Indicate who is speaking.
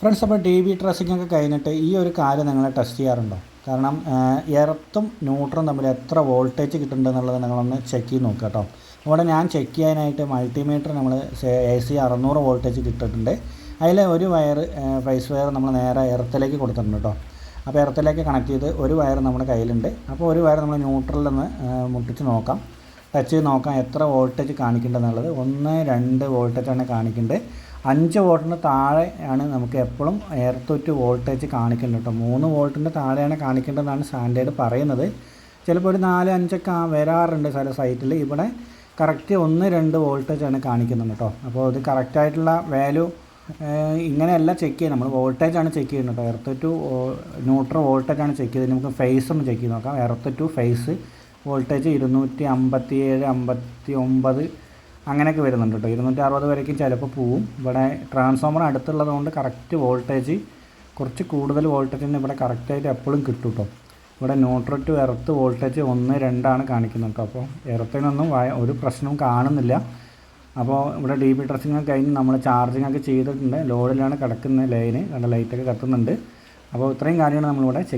Speaker 1: Friends, അപ്പോൾ T V ട്രസ്സിംഗ് ഒക്കെ കഴിഞ്ഞിട്ട് ഈ ഒരു കാര്യം നിങ്ങൾ ടെസ്റ്റ് ചെയ്യാറുണ്ടോ? കാരണം എർത്തും ന്യൂട്രും തമ്മിൽ എത്ര വോൾട്ടേജ് കിട്ടുന്നുണ്ട് എന്നുള്ളത് നിങ്ങളൊന്ന് ചെക്ക് ചെയ്ത് നോക്കുക കേട്ടോ. ഇവിടെ ഞാൻ ചെക്ക് ചെയ്യാനായിട്ട് മൾട്ടിമീറ്റർ നമ്മൾ AC 600 വോൾട്ടേജ് കിട്ടിയിട്ടുണ്ട്. അതിൽ ഒരു വയർ ഫേസ് വയർ നമ്മൾ നേരെ എർത്തിലേക്ക് കൊടുത്തിട്ടുണ്ട് കേട്ടോ. അപ്പോൾ എർത്തിലേക്ക് കണക്ട് ചെയ്ത് ഒരു വയർ നമ്മുടെ കയ്യിലുണ്ട്. അപ്പോൾ ഒരു വയർ നമ്മൾ ന്യൂട്രലിൽ നിന്ന് മുട്ടിച്ച് നോക്കാം, ടച്ച് ചെയ്ത് നോക്കാം എത്ര വോൾട്ടേജ് കാണിക്കേണ്ടതെന്നുള്ളത്. 1-2 വോൾട്ടേജാണ് കാണിക്കേണ്ടത്. 5 വോൾട്ടിന് താഴെ ആണ് നമുക്ക് എപ്പോഴും എർത്ത് വോൾട്ടേജ് കാണിക്കേണ്ടത് കേട്ടോ. 3 വോൾട്ടിൻ്റെ താഴെയാണ് കാണിക്കേണ്ടതെന്നാണ് സ്റ്റാൻഡേർഡ് പറയുന്നത്. ചിലപ്പോൾ ഒരു 4-5 വരാറുണ്ട് ചില സൈറ്റിൽ. ഇവിടെ കറക്റ്റ് 1-2 വോൾട്ടേജാണ് കാണിക്കുന്നത് കേട്ടോ. അപ്പോൾ ഇത് കറക്റ്റായിട്ടുള്ള വാല്യൂ ഇങ്ങനെയല്ല ചെക്ക് ചെയ്യുന്നത്, നമ്മൾ വോൾട്ടേജാണ് ചെക്ക് ചെയ്യുന്നത് കേട്ടോ. എർത്ത് ടു ന്യൂട്രൽ വോൾട്ടേജാണ് ചെക്ക് ചെയ്ത്. നമുക്ക് ഫേസ് ഒന്ന് ചെക്ക് ചെയ്ത് നോക്കാം. എർത്ത് ടു ഫേസ് വോൾട്ടേജ് 257, 59 അങ്ങനെയൊക്കെ വരുന്നുണ്ട് കേട്ടോ. 260 വരേക്കും ചിലപ്പോൾ പോവും. ഇവിടെ ട്രാൻസ്ഫോമർ അടുത്തുള്ളത് കൊണ്ട് കറക്റ്റ് വോൾട്ടേജ്, കുറച്ച് കൂടുതൽ വോൾട്ടേജ് തന്നെ ഇവിടെ കറക്റ്റായിട്ട് എപ്പോഴും കിട്ടും കേട്ടോ. ഇവിടെ ന്യൂട്രൽ ടു എർത്ത് വോൾട്ടേജ് 1-2 കാണിക്കുന്നത് കേട്ടോ. അപ്പോൾ എർത്തിനൊന്നും ഒരു പ്രശ്നവും കാണുന്നില്ല. അപ്പോൾ ഇവിടെ DB ട്രസ്സിംഗ് കഴിഞ്ഞ് നമ്മൾ ചാർജിങ് ഒക്കെ ചെയ്തിട്ടുണ്ട്. ലോഡിലാണ് കിടക്കുന്ന ലൈന്, കണ്ട ലൈറ്റൊക്കെ കത്തുന്നുണ്ട്. അപ്പോൾ ഇത്രയും കാര്യമാണ് നമ്മളിവിടെ ചെക്ക്